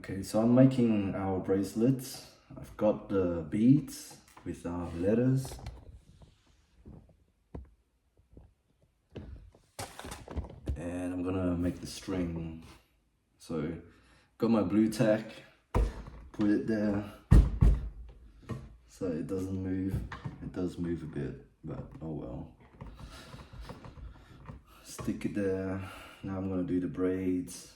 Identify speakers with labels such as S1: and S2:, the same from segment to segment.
S1: Okay, so I'm making our bracelets. I've got the beads with our letters. And I'm gonna make the string. So, got my blue tack, put it there so it doesn't move. It does move a bit, but oh well. Stick it there. Now I'm gonna do the braids.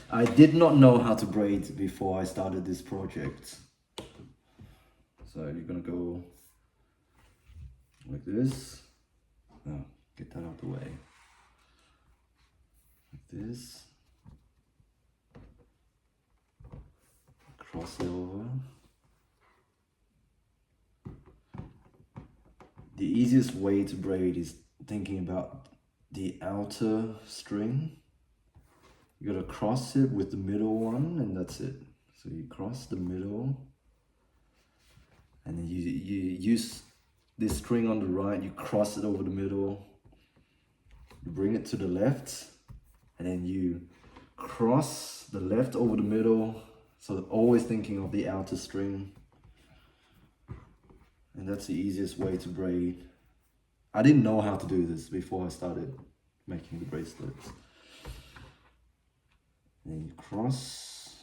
S1: I did not know how to braid before I started this project. So you're gonna go like this. Oh, get that out of the way. Like this. Cross it over. The easiest way to braid is thinking about the outer string. You gotta cross it with the middle one, and that's it. So you cross the middle, and then you use this string on the right, you cross it over the middle, you bring it to the left, and then you cross the left over the middle. So always thinking of the outer string. And that's the easiest way to braid. I didn't know how to do this before I started making the bracelets. And you cross,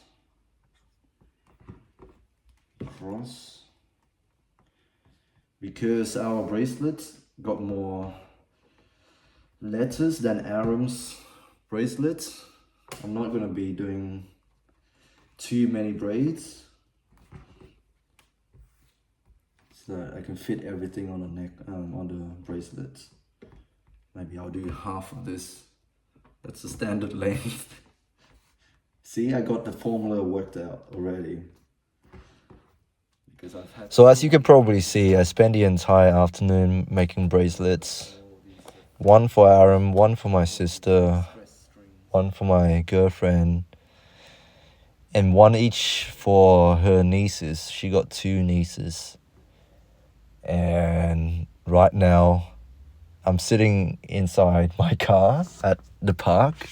S1: because our bracelets got more letters than Aram's bracelets. I'm not going to be doing too many braids so that I can fit everything on the neck, on the bracelets. Maybe I'll do half of this. That's the standard length. See, I got the formula worked out already. Because I've had.
S2: So as you can probably see, I spent the entire afternoon making bracelets. One for Aram, one for my sister, one for my girlfriend, and one each for her nieces. She got 2 nieces. And right now, I'm sitting inside my car at the park.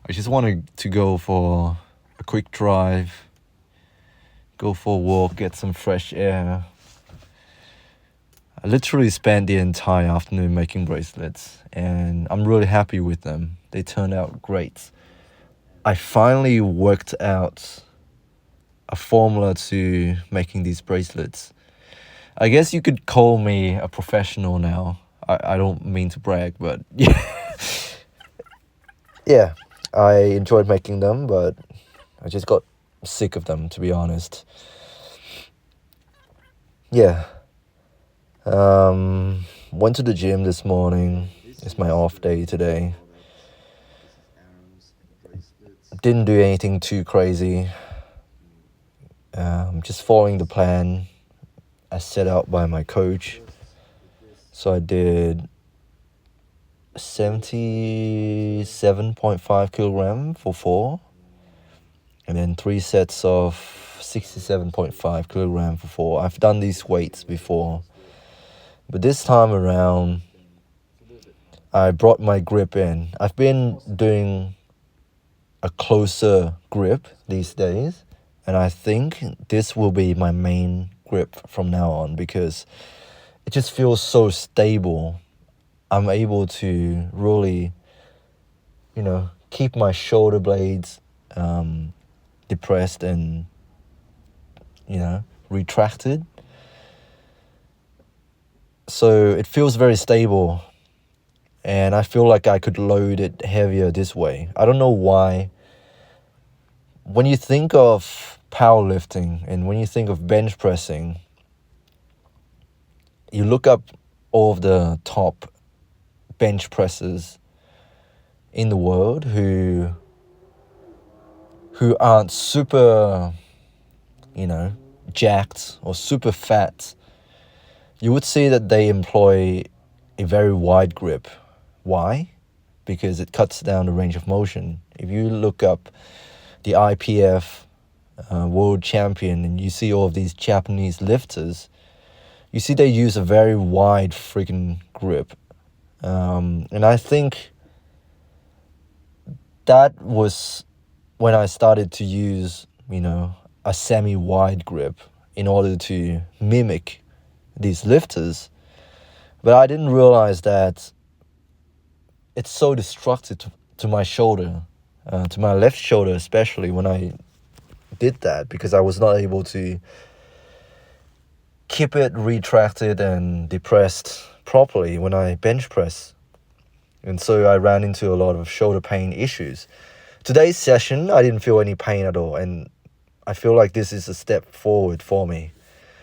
S2: I just wanted to go for a quick drive, go for a walk, get some fresh air. I literally spent the entire afternoon making bracelets, and I'm really happy with them. They turned out great. I finally worked out a formula to making these bracelets. I guess you could call me a professional now. I don't mean to brag, but yeah, I enjoyed making them, but I just got sick of them, to be honest. Yeah. Went to the gym this morning. It's my off day today. Didn't do anything too crazy. Just following the plan as set out by my coach. So I did 77.5 kilogram for 4, and then 3 sets of 67.5 kilogram for 4. I've done these weights before, but this time around I brought my grip in. I've been doing a closer grip these days, and I think this will be my main grip from now on because it just feels so stable. I'm able to really, keep my shoulder blades depressed and, retracted. So it feels very stable, and I feel like I could load it heavier this way. I don't know why. When you think of powerlifting and when you think of bench pressing, you look up all of the top bench pressers in the world who aren't super, jacked or super fat. You would see that they employ a very wide grip. Why? Because it cuts down the range of motion. If you look up the IPF world champion and you see all of these Japanese lifters, you see they use a very wide freaking grip. And I think that was when I started to use, a semi-wide grip in order to mimic these lifters. But I didn't realize that it's so destructive to my shoulder, to my left shoulder especially, when I did that, because I was not able to keep it retracted and depressed properly when I bench press. And so I ran into a lot of shoulder pain issues. Today's session, I didn't feel any pain at all, and I feel like this is a step forward for me.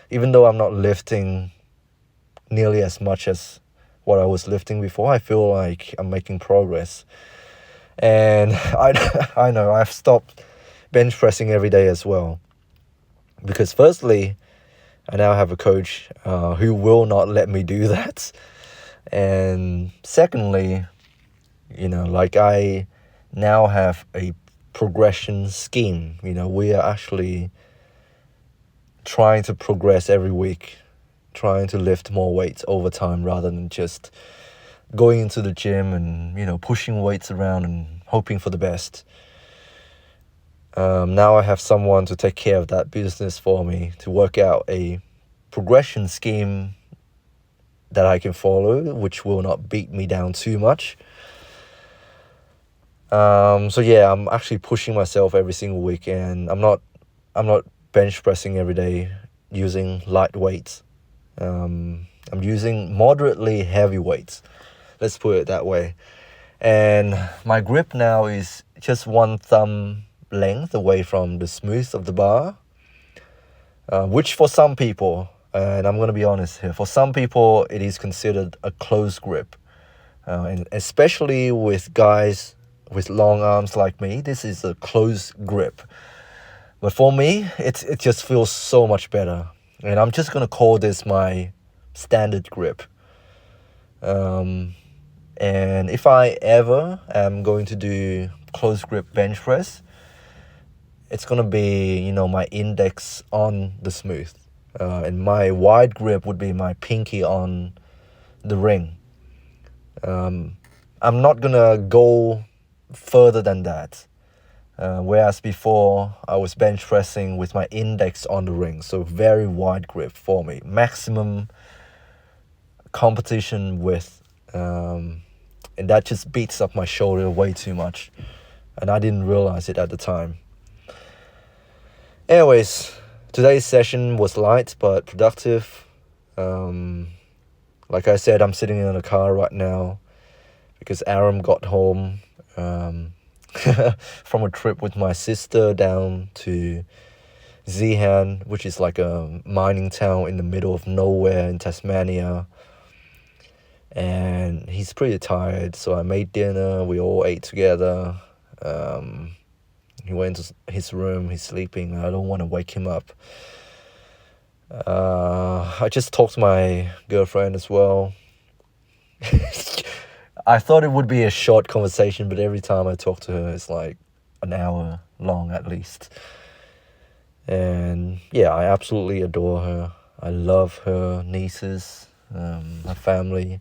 S2: Even though I'm not lifting nearly as much as what I was lifting before, I feel like I'm making progress. And I know I've stopped bench pressing every day as well. Because firstly, I now have a coach who will not let me do that. And secondly, I now have a progression scheme. We are actually trying to progress every week, trying to lift more weights over time rather than just going into the gym and, pushing weights around and hoping for the best. Now I have someone to take care of that business for me, to work out a progression scheme that I can follow, which will not beat me down too much. So yeah, I'm actually pushing myself every single week, and I'm not bench pressing every day using light weights. I'm using moderately heavy weights. Let's put it that way. And my grip now is just one thumb length away from the smooth of the bar, which for some people, and I'm going to be honest here, for some people it is considered a close grip. And especially with guys with long arms like me, this is a close grip. But for me, it just feels so much better. And I'm just going to call this my standard grip. And if I ever am going to do close grip bench press, it's going to be, my index on the smooth. And my wide grip would be my pinky on the ring. I'm not going to go further than that. Whereas before, I was bench pressing with my index on the ring. So very wide grip for me. Maximum competition width. And that just beats up my shoulder way too much. And I didn't realize it at the time. Anyways, today's session was light but productive. Like I said, I'm sitting in a car right now because Aram got home from a trip with my sister down to Zeehan, which is like a mining town in the middle of nowhere in Tasmania. And he's pretty tired, so I made dinner, we all ate together. He went to his room, he's sleeping, I don't want to wake him up. I just talked to my girlfriend as well. I thought it would be a short conversation, but every time I talk to her, it's like an hour long at least. And yeah, I absolutely adore her. I love her nieces, her family.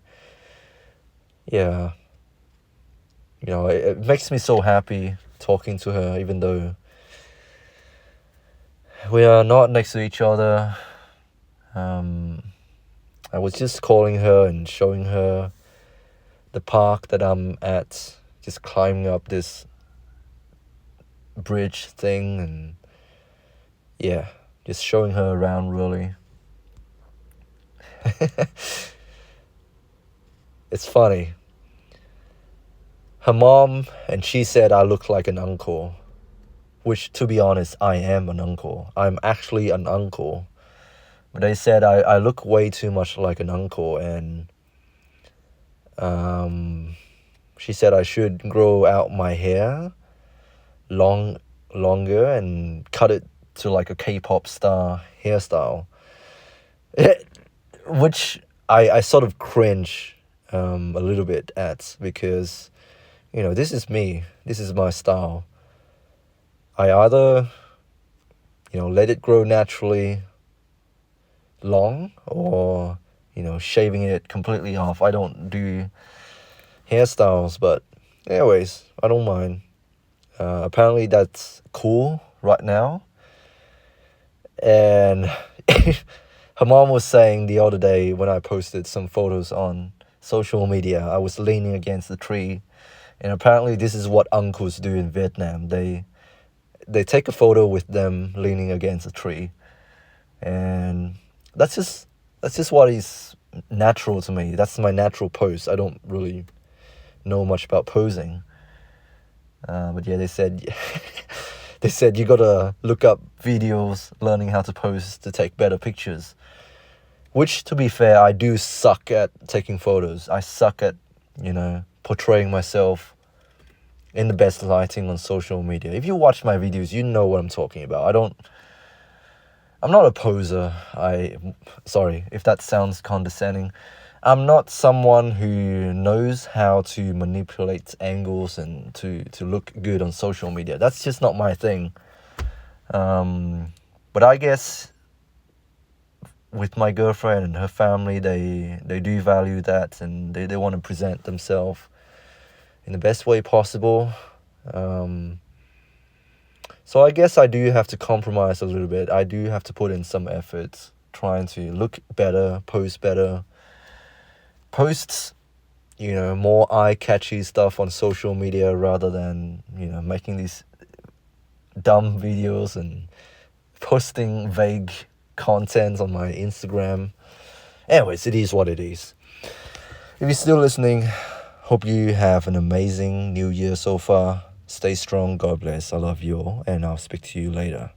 S2: Yeah. It makes me so happy talking to her, even though we are not next to each other. I was just calling her and showing her the park that I'm at, just climbing up this bridge thing, and yeah, just showing her around really. It's funny. Her mom and she said I look like an uncle, which, to be honest, I am an uncle. I'm actually an uncle. But they said I look way too much like an uncle, and she said I should grow out my hair longer and cut it to like a K-pop star hairstyle. Which I sort of cringe a little bit at, because this is me, this is my style. I either let it grow naturally long, or shaving it completely off. I don't do hairstyles, but anyways, I don't mind. Apparently that's cool right now. And her mom was saying the other day when I posted some photos on social media, I was leaning against the tree. And apparently this is what uncles do in Vietnam. They take a photo with them leaning against a tree. And that's just what is natural to me. That's my natural pose. I don't really know much about posing. But yeah, they said they said you gotta look up videos learning how to pose to take better pictures. Which, to be fair, I do suck at taking photos. I suck at, portraying myself in the best lighting on social media. If you watch my videos, you know what I'm talking about. I'm not a poser. Sorry if that sounds condescending. I'm not someone who knows how to manipulate angles and to look good on social media. That's just not my thing. But I guess with my girlfriend and her family, they do value that, and they want to present themselves in the best way possible. So I guess I do have to compromise a little bit. I do have to put in some effort trying to look better, post better, post, more eye-catchy stuff on social media rather than, making these dumb videos and posting vague content on my Instagram. Anyways, it is what it is. If you're still listening, hope you have an amazing new year so far. Stay strong, God bless, I love you all, and I'll speak to you later.